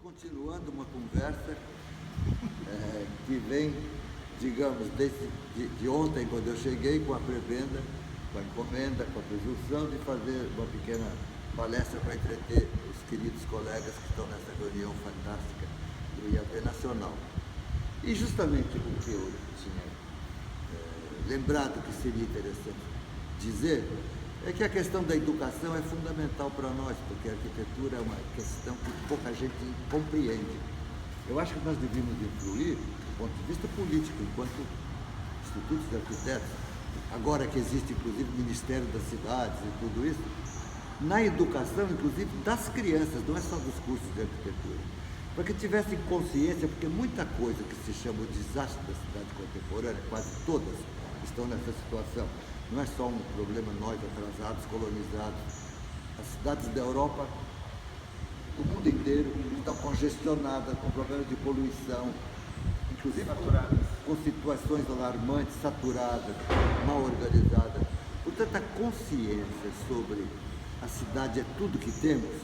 continuando uma conversa que vem, digamos, de ontem, quando eu cheguei com a prebenda, com a encomenda, com a presunção de fazer uma pequena palestra para entreter os queridos colegas que estão nessa reunião fantástica do IAB Nacional. E justamente o que eu tinha lembrado que seria interessante dizer é que a questão da educação é fundamental para nós, porque a arquitetura é uma questão que pouca gente compreende. Eu acho que nós devíamos influir, do ponto de vista político, enquanto institutos de arquitetos, agora que existe inclusive o Ministério das Cidades e tudo isso, na educação, inclusive, das crianças, não é só dos cursos de arquitetura, para que tivessem consciência, porque muita coisa que se chama o desastre da cidade contemporânea, quase todas estão nessa situação. Não é só um problema nós, atrasados, colonizados. As cidades da Europa, do mundo inteiro, estão congestionadas, com problemas de poluição, inclusive com situações alarmantes, saturadas, mal organizadas. Portanto, a consciência sobre a cidade é tudo que temos,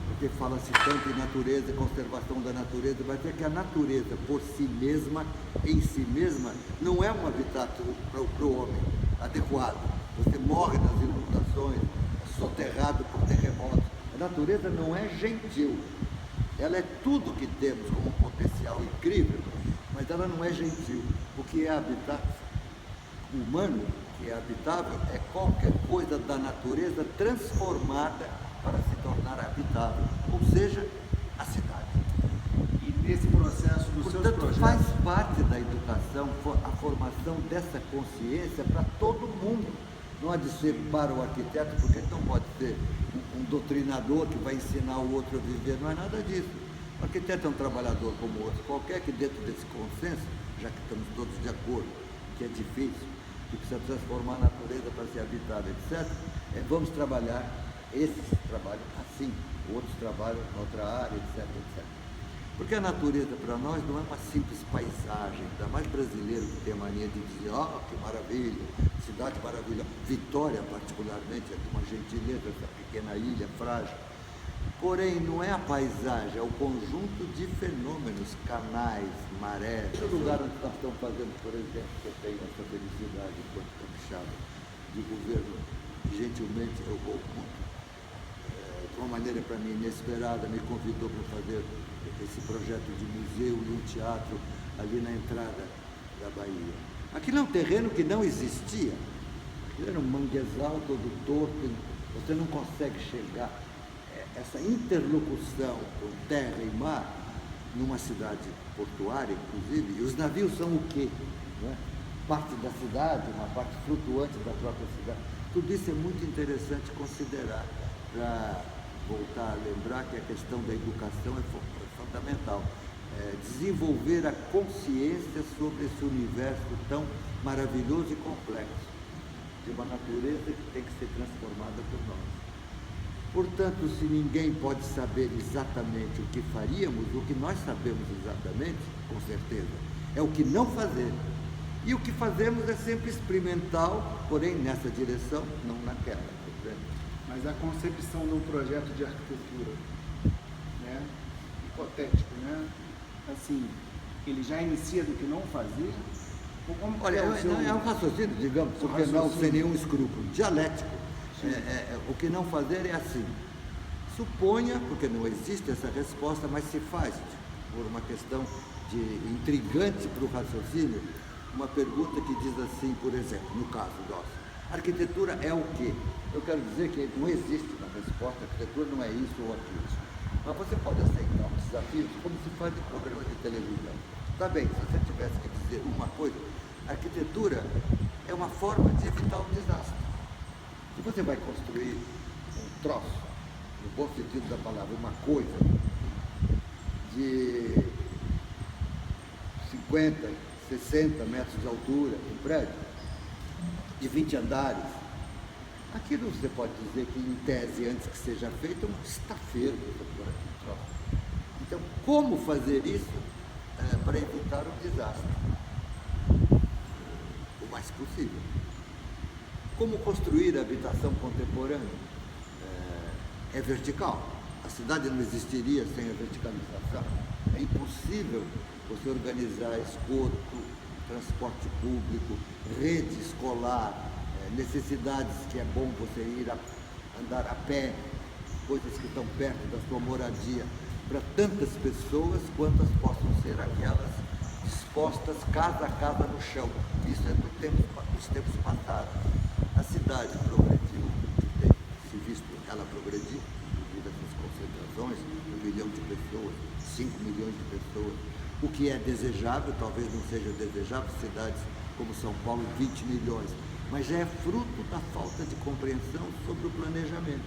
porque fala-se tanto em natureza, conservação da natureza, mas é que a natureza por si mesma, em si mesma, não é um habitat para o homem adequado. Você morre nas inundações, é soterrado por terremotos. A natureza não é gentil. Ela é tudo que temos como um potencial incrível, mas ela não é gentil. O que é habitat humano, que é habitável, é qualquer coisa da natureza transformada para se tornar habitável, ou seja, a cidade. E nesse processo dos seus Portanto, projetos... faz parte da educação a formação dessa consciência para todo mundo. Não há de ser para o arquiteto, porque não pode ser um doutrinador que vai ensinar o outro a viver, não é nada disso. O arquiteto é um trabalhador como outro qualquer, que dentro desse consenso, já que estamos todos de acordo, que é difícil, que precisa transformar a natureza para ser habitável, etc., vamos trabalhar esses trabalhos assim, outros trabalham em outra área, etc, etc. Porque a natureza para nós não é uma simples paisagem, ainda mais brasileiro que tem a mania de dizer, que maravilha, cidade maravilhosa. Vitória, particularmente, é de uma gentileza, essa pequena ilha frágil. Porém, não é a paisagem, é o conjunto de fenômenos, canais, marés. Esse lugar onde nós estamos fazendo, por exemplo, que eu tenho essa felicidade enquanto capixaba, de governo, gentilmente, de uma maneira para mim inesperada, me convidou para fazer esse projeto de museu e um teatro ali na entrada da Bahia. Aquilo é um terreno que não existia. Aquilo era um manguezal todo torto, você não consegue chegar. Essa interlocução com terra e mar, numa cidade portuária, inclusive, e os navios são o quê? Não é? Parte da cidade, uma parte flutuante da própria cidade. Tudo isso é muito interessante considerar, para voltar a lembrar que a questão da educação é fundamental. Desenvolver a consciência sobre esse universo tão maravilhoso e complexo, de uma natureza que tem que ser transformada por nós. Portanto, se ninguém pode saber exatamente o que faríamos, o que nós sabemos exatamente, com certeza, é o que não fazer. E o que fazemos é sempre experimental, porém nessa direção, não naquela. Mas a concepção de um projeto de arquitetura, né, hipotético, né, assim, ele já inicia do que não fazer? Ou como olha, é um raciocínio, digamos, porque não sem nenhum escrúpulo, dialético. O que não fazer é assim. Suponha, porque não existe essa resposta, mas se faz, por uma questão de intrigante para o raciocínio, uma pergunta que diz assim, por exemplo, no caso nosso, arquitetura é o quê? Eu quero dizer que não existe uma resposta, a arquitetura não é isso ou aquilo. Mas você pode aceitar um desafio como se faz em programa de televisão. Tá bem, se você tivesse que dizer uma coisa, a arquitetura é uma forma de evitar um desastre. Se você vai construir um troço, no bom sentido da palavra, uma coisa de 50, 60 metros de altura, um prédio, de 20 andares, aquilo você pode dizer que, em tese, antes que seja feito, é um estafeiro. Então, como fazer isso para evitar um desastre? O mais possível. Como construir a habitação contemporânea? É vertical. A cidade não existiria sem a verticalização. É impossível você organizar esgoto, transporte público, rede escolar, necessidades que é bom você ir andar a pé, coisas que estão perto da sua moradia, para tantas pessoas quantas possam ser aquelas dispostas casa a casa no chão. Isso é dos tempos passados. A cidade progrediu, tem se visto ela progredir, devido a essas concentrações, 1 milhão de pessoas, 5 milhões de pessoas. O que é desejável, talvez não seja desejável, cidades como São Paulo, 20 milhões, mas já é fruto da falta de compreensão sobre o planejamento.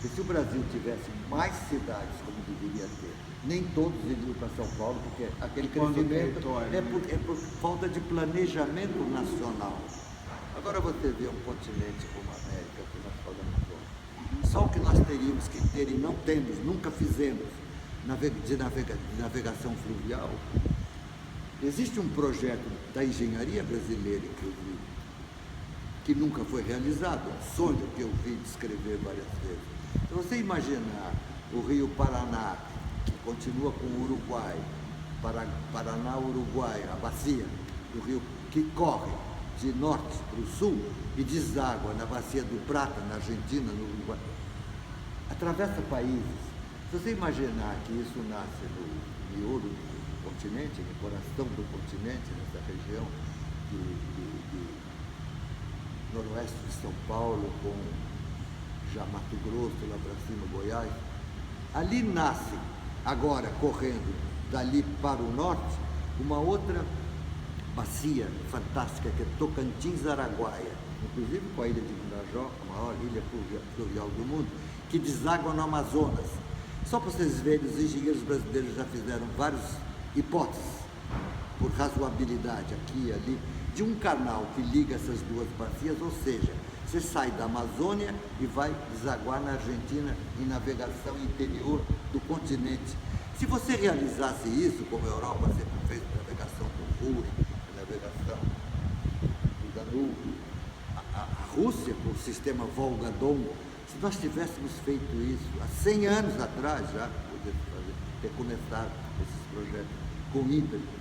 E se o Brasil tivesse mais cidades, como deveria ter, nem todos iriam para São Paulo, porque aquele crescimento é por falta de planejamento nacional. Agora você vê um continente como a América, que nós falamos hoje. Só o que nós teríamos que ter e não temos, nunca fizemos, de navegação fluvial. Existe um projeto da engenharia brasileira, inclusive, que nunca foi realizado, um sonho que eu vi descrever várias vezes. Se você imaginar o rio Paraná, que continua com o Uruguai, Paraná-Uruguai, a bacia do rio que corre de norte para o sul e deságua na bacia do Prata, na Argentina, no Uruguai, atravessa países. Se você imaginar que isso nasce no miolo do continente, no coração do continente, nessa região de noroeste de São Paulo, com já Mato Grosso, lá para cima, Goiás, ali nasce, agora correndo dali para o norte, uma outra bacia fantástica, que é Tocantins-Araguaia, inclusive com a ilha de Marajó, a maior ilha fluvial do mundo, que deságua no Amazonas. Só para vocês verem, os engenheiros brasileiros já fizeram várias hipóteses, por razoabilidade, aqui e ali, de um canal que liga essas duas bacias, ou seja, você sai da Amazônia e vai desaguar na Argentina em navegação interior do continente. Se você realizasse isso, como a Europa sempre fez, navegação do Ruhr, navegação do Danúbio, a Rússia com o sistema Volga-Don, se nós tivéssemos feito isso há 100 anos atrás, já poderíamos ter começado esses projetos com ímpeto,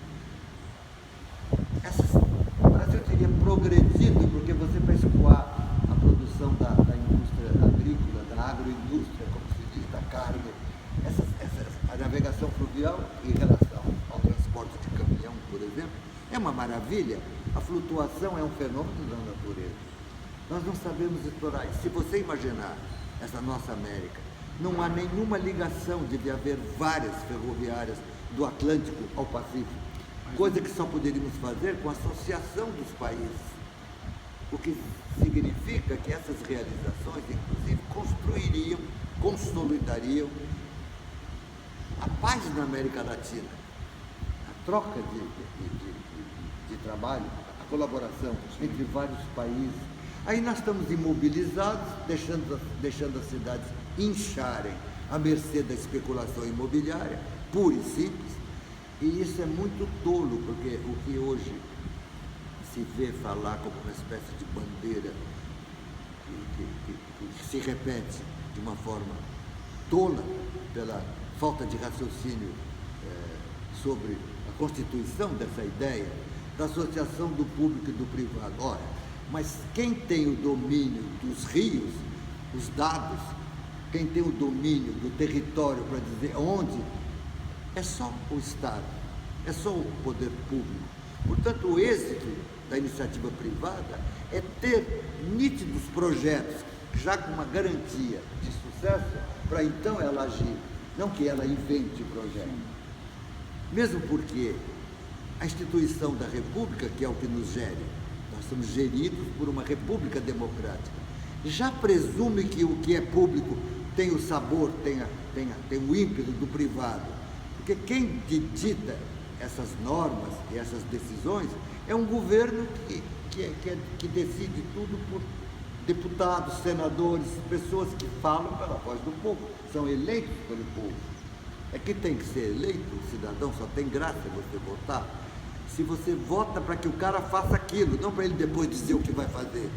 o Brasil teria progredido, porque você, para escoar a produção da indústria agrícola, da agroindústria, como se diz, da carne, a navegação fluvial em relação ao transporte de caminhão, por exemplo, é uma maravilha. A flutuação é um fenômeno da natureza. Nós não sabemos explorar isso. Se você imaginar essa nossa América, não há nenhuma ligação, deve haver várias ferroviárias do Atlântico ao Pacífico, coisa que só poderíamos fazer com a associação dos países, o que significa que essas realizações, inclusive, construiriam, consolidariam a paz na América Latina, a troca de trabalho, a colaboração entre vários países. Aí nós estamos imobilizados, deixando as cidades incharem à mercê da especulação imobiliária, pura e simples, e isso é muito tolo, porque o que hoje se vê falar como uma espécie de bandeira que se repete de uma forma tola pela falta de raciocínio sobre a constituição dessa ideia da associação do público e do privado. Ora, mas quem tem o domínio dos rios, os dados, quem tem o domínio do território para dizer onde, é só o Estado, é só o poder público. Portanto, o êxito da iniciativa privada é ter nítidos projetos, já com uma garantia de sucesso, para então ela agir, não que ela invente o projeto. Mesmo porque a instituição da República, que é o que nos gere, nós somos geridos por uma república democrática, já presume que o que é público tem o sabor, tem o ímpeto do privado. Porque quem dita essas normas e essas decisões é um governo que decide tudo por deputados, senadores, pessoas que falam pela voz do povo, são eleitos pelo povo. É que tem que ser eleito, o cidadão, só tem graça você votar se você vota para que o cara faça aquilo, não para ele depois dizer o que vai fazer.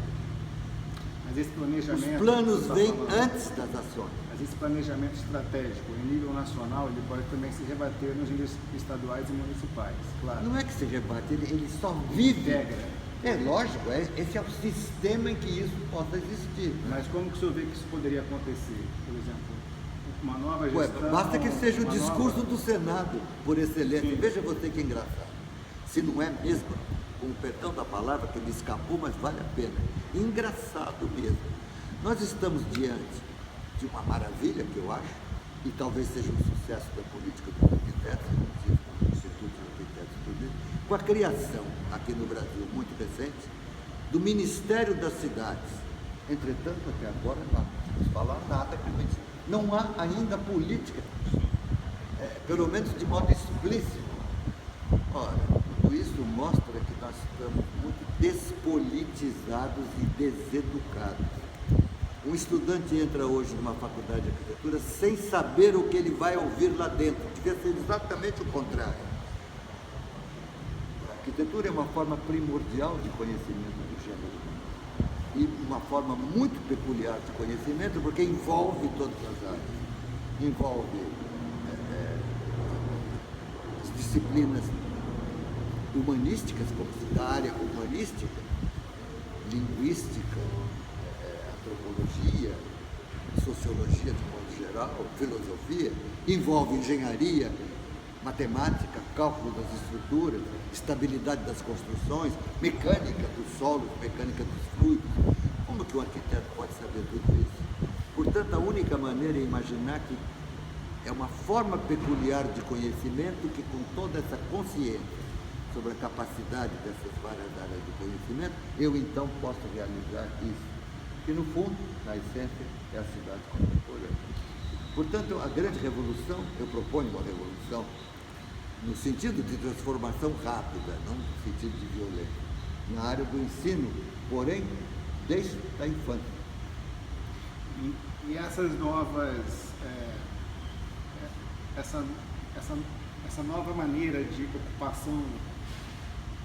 Mas esse Os planejamento... planos que você vêm está falando, antes das ações. Mas esse planejamento estratégico em nível nacional, ele pode também se rebater nos níveis estaduais e municipais, claro. Não é que se rebate, ele só vive. Integra. É lógico, esse é o sistema em que isso possa existir. Mas como que o senhor vê que isso poderia acontecer? Por exemplo, uma nova Ué, gestão... basta que seja o uma discurso nova... do Senado, por excelência. Sim. Veja você que engraçado. Se não é mesmo, com o perdão da palavra, que me escapou, mas vale a pena. Engraçado mesmo. Nós estamos diante de uma maravilha, que eu acho, e talvez seja um sucesso da política dos arquitetos, inclusive do Instituto de Arquitetos e tudo isso, com a criação, aqui no Brasil, muito recente, do Ministério das Cidades. Entretanto, até agora, não vamos falar nada, porque não há ainda política, pelo menos de modo explícito. Ora, tudo isso mostra que nós estamos muito despolitizados e deseducados. Um estudante entra hoje numa faculdade de arquitetura sem saber o que ele vai ouvir lá dentro. Devia ser exatamente o contrário. A arquitetura é uma forma primordial de conhecimento do gênero humano. E uma forma muito peculiar de conhecimento, porque envolve todas as áreas. Envolve as disciplinas humanísticas, como da área humanística, linguística, antropologia, sociologia de modo geral, filosofia, envolve engenharia, matemática, cálculo das estruturas, estabilidade das construções, mecânica dos solos, mecânica dos fluidos. Como que um arquiteto pode saber tudo isso? Portanto, a única maneira é imaginar que é uma forma peculiar de conhecimento que, com toda essa consciência sobre a capacidade dessas várias áreas de conhecimento, eu então posso realizar isso. Que no fundo, na essência, é a cidade contemporânea. Portanto, a grande revolução, eu proponho uma revolução no sentido de transformação rápida, não no sentido de violência, na área do ensino, porém, desde a infância. E essas novas, essa nova maneira de ocupação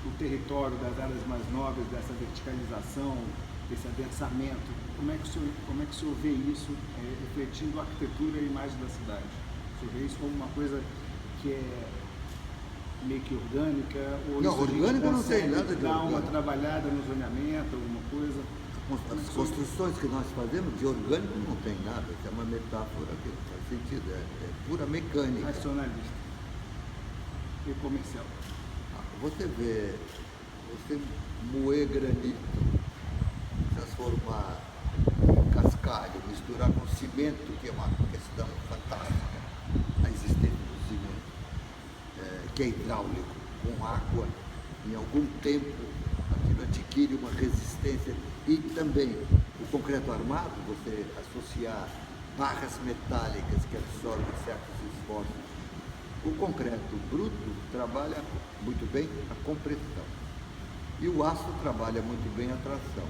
do território, das áreas mais nobres, dessa verticalização, desse adensamento, como é que o senhor vê isso refletindo a arquitetura e a imagem da cidade? O senhor vê isso como uma coisa que é meio que orgânica? Ou não, orgânica não tem nada de dar orgânico. uma trabalhada no zoneamento, alguma coisa? As construções que nós fazemos de orgânico não tem nada, isso é uma metáfora que não faz sentido, é pura mecânica. Racionalista e comercial. Você vê, você moer granito, transformar em cascalho, misturar com cimento, que é uma questão fantástica, a existência do cimento, que é hidráulico, com água, em algum tempo aquilo adquire uma resistência. E também o concreto armado, você associar barras metálicas que absorvem certos esforços. O concreto bruto trabalha muito bem a compressão e o aço trabalha muito bem a tração.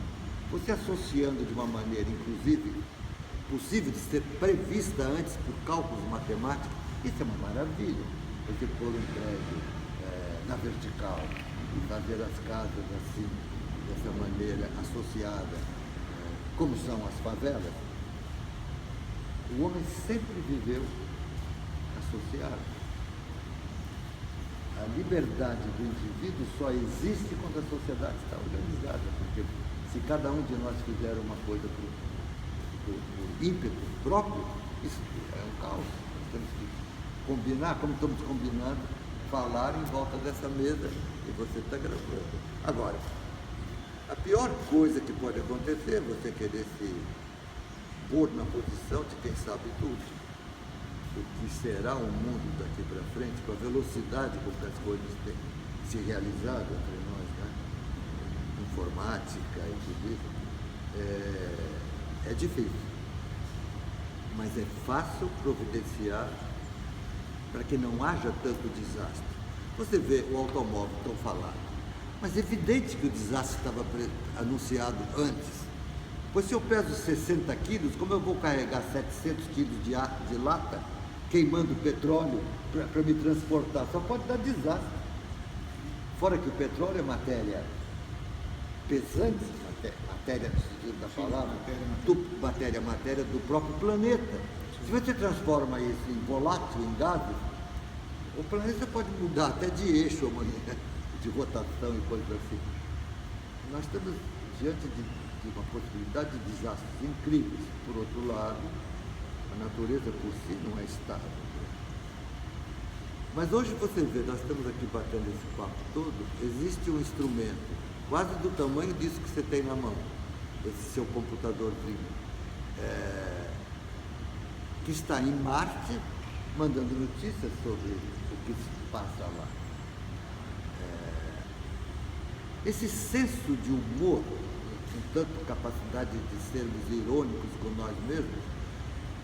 Você associando de uma maneira, inclusive, possível de ser prevista antes por cálculos matemáticos, isso é uma maravilha. Você pôr um prédio na vertical e fazer as casas assim, dessa maneira associada, como são as favelas. O homem sempre viveu associado. A liberdade do indivíduo só existe quando a sociedade está organizada, porque se cada um de nós fizer uma coisa por ímpeto próprio, isso é um caos. Nós temos que combinar, como estamos combinando, falar em volta dessa mesa e você está gravando. Agora, a pior coisa que pode acontecer é você querer se pôr na posição de quem sabe tudo. O que será o mundo daqui para frente, com a velocidade com que as coisas têm se realizado entre nós, né? Informática e tudo isso, é difícil. Mas é fácil providenciar para que não haja tanto desastre. Você vê o automóvel tão falado, mas é evidente que o desastre estava anunciado antes. Pois se eu peso 60 quilos, como eu vou carregar 700 quilos de lata, queimando petróleo para me transportar? Só pode dar desastre. Fora que o petróleo é matéria pesantes, matéria no sentido da palavra, matéria do próprio planeta. Se você transforma isso em volátil, em gases, o planeta pode mudar até de eixo, de rotação e coisas assim. Nós estamos diante de uma possibilidade de desastres incríveis. Por outro lado, a natureza por si não é estável. Mas hoje você vê, nós estamos aqui batendo esse papo todo, existe um instrumento quase do tamanho disso que você tem na mão, esse seu computadorzinho, que está em Marte, mandando notícias sobre o que se passa lá. Esse senso de humor, com tanta capacidade de sermos irônicos com nós mesmos,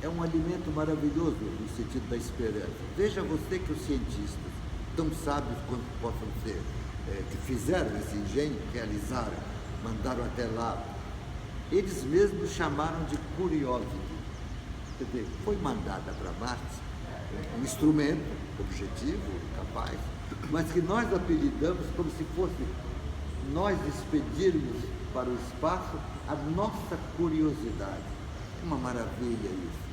é um alimento maravilhoso no sentido da esperança. Veja você que os cientistas, tão sábios quanto possam ser, que fizeram esse engenho, realizaram, mandaram até lá, eles mesmos chamaram de Curiosity. Quer dizer, foi mandada para Marte um instrumento objetivo, capaz, mas que nós apelidamos como se fosse nós expedirmos para o espaço a nossa curiosidade. Uma maravilha isso.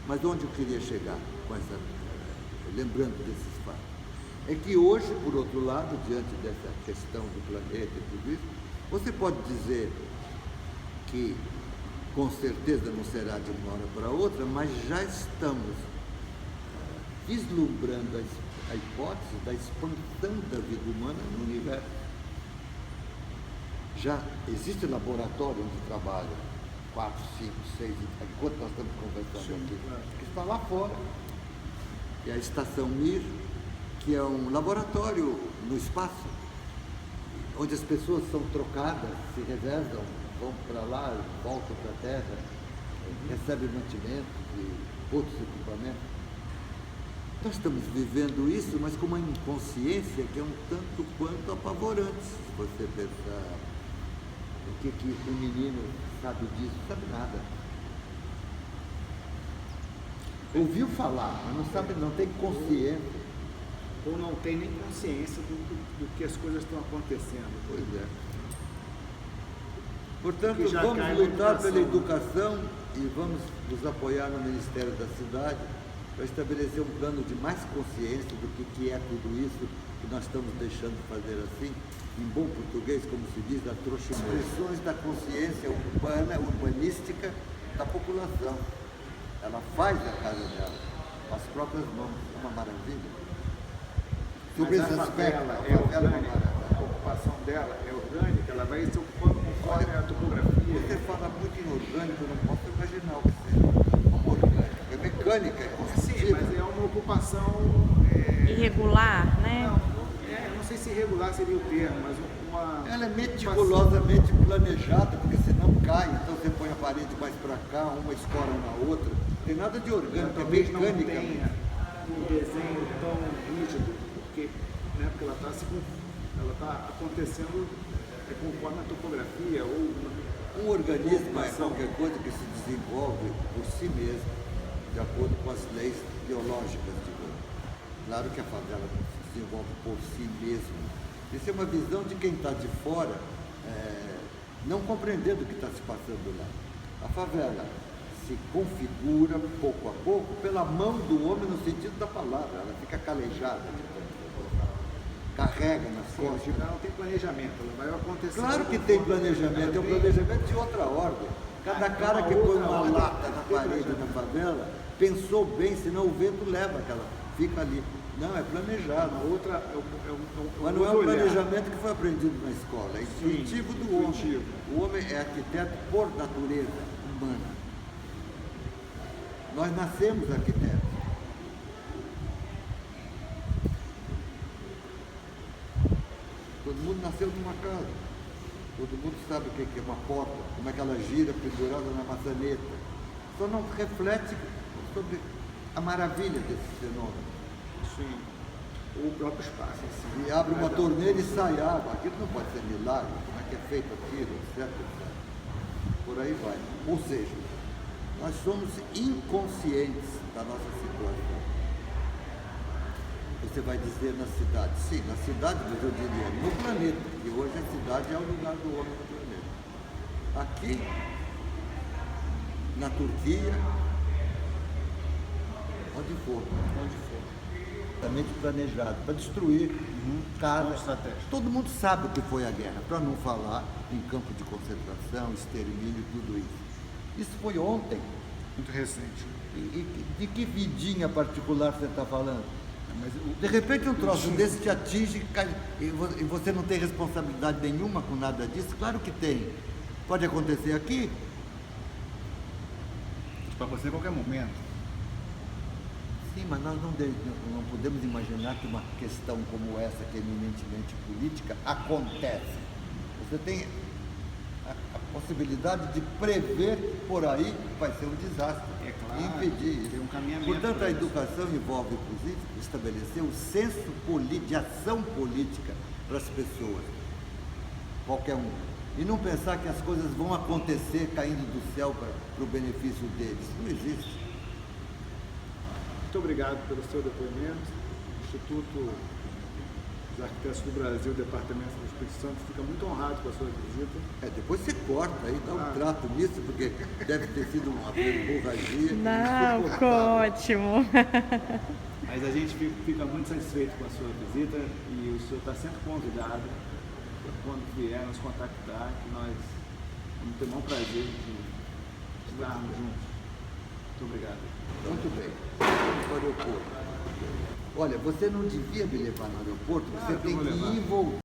Mas onde eu queria chegar com essa, lembrando desses fatos? É que hoje, por outro lado, diante dessa questão do planeta e tudo isso, você pode dizer que com certeza não será de uma hora para outra, mas já estamos vislumbrando a hipótese da expansão da vida humana no universo. Já existe laboratório onde trabalham 4, 5, 6, enquanto nós estamos conversando aqui, que está lá fora, que é a Estação Mir, que é um laboratório no espaço, onde as pessoas são trocadas, se revezam, vão para lá, voltam para a Terra, recebem mantimentos e outros equipamentos. Nós estamos vivendo isso, mas com uma inconsciência que é um tanto quanto apavorante, se você pensar o que o menino sabe disso, sabe nada. Ouviu falar, mas não sabe, não tem consciência. Ou não tem nem consciência do que as coisas estão acontecendo. Pois é. Portanto, vamos lutar pela educação e vamos nos apoiar no Ministério da Cidade para estabelecer um plano de mais consciência do que é tudo isso que nós estamos deixando de fazer assim, em bom português, como se diz, da trouxa. Expressões da consciência urbana, urbanística da população. Ela faz a casa dela, com as próprias mãos. É uma maravilha. Sobre esse aspecto, a ocupação dela é orgânica, ela vai se ocupando conforme a topografia. Você fala muito em orgânico, eu não posso imaginar o que seja. Como orgânico, é mecânica, é construtiva. Sim, mas é uma ocupação... irregular, né? Não sei se irregular seria o termo, mas uma... Ela é meticulosamente planejada, porque senão cai, então você põe a parede mais para cá, uma escora na outra. Não tem nada de orgânico, é talvez mecânica. Não tenha um desenho tão rígido, porque ela está acontecendo conforme a topografia ou um organismo é qualquer coisa que se desenvolve por si mesmo, de acordo com as leis biológicas, digamos. Claro que a favela não se desenvolve por si mesmo. Isso é uma visão de quem está de fora, não compreendendo o que está se passando lá. A favela se configura pouco a pouco pela mão do homem no sentido da palavra, ela fica calejada, carrega nas costas. Ela não tem planejamento, ela vai acontecer. Claro que tem planejamento, é um planejamento de outra ordem. Cada cara que põe uma lata na parede da favela pensou bem, senão o vento leva aquela, fica ali. Não, é planejado. Mas não é um planejamento que foi aprendido na escola, é intuitivo do homem. O homem é arquiteto por natureza humana. Nós nascemos arquitetos. Todo mundo nasceu numa casa. Todo mundo sabe o que é uma porta, como é que ela gira pendurada na maçaneta. Só não reflete sobre a maravilha desse fenômeno. Sim. O próprio espaço. Assim. E abre uma torneira e sai água. Aquilo não pode ser milagre. Como é que é feito aquilo, etc, etc. Por aí vai. Ou seja, nós somos inconscientes da nossa situação. Você vai dizer na cidade. Sim, na cidade, mas eu diria no planeta, que hoje a cidade é o lugar do homem no planeta. Aqui, na Turquia, onde for. Totalmente planejado, para destruir casa. Estratégia. Todo mundo sabe o que foi a guerra, para não falar em campo de concentração, extermínio, tudo isso. Isso foi ontem. Muito recente. E de que vidinha particular você está falando? Mas De repente um troço desse te atinge e você não tem responsabilidade nenhuma com nada disso? Claro que tem. Pode acontecer aqui? para você a qualquer momento. Sim, mas nós não podemos imaginar que uma questão como essa, que é eminentemente política, acontece. Você tem a possibilidade de prever que por aí vai ser um desastre. É claro, e impedir isso. tem um caminhamento Portanto, para a isso. educação envolve, inclusive, estabelecer o senso de ação política para as pessoas, qualquer um. E não pensar que as coisas vão acontecer caindo do céu para o benefício deles. Não existe. Muito obrigado pelo seu depoimento. O Instituto dos Arquitetos do Brasil, Departamento do Espírito Santo, fica muito honrado com a sua visita. Depois você corta aí, dá um trato nisso, porque deve ter sido uma hemorragia. Não, ficou ótimo. Mas a gente fica muito satisfeito com a sua visita e o senhor está sempre convidado para quando vier nos contactar, que nós vamos ter o maior prazer de estarmos juntos. Muito obrigado. Muito bem. Vamos para o aeroporto. Olha, você não devia me levar no aeroporto, você Claro que eu tem vou que levar. ir e voltar.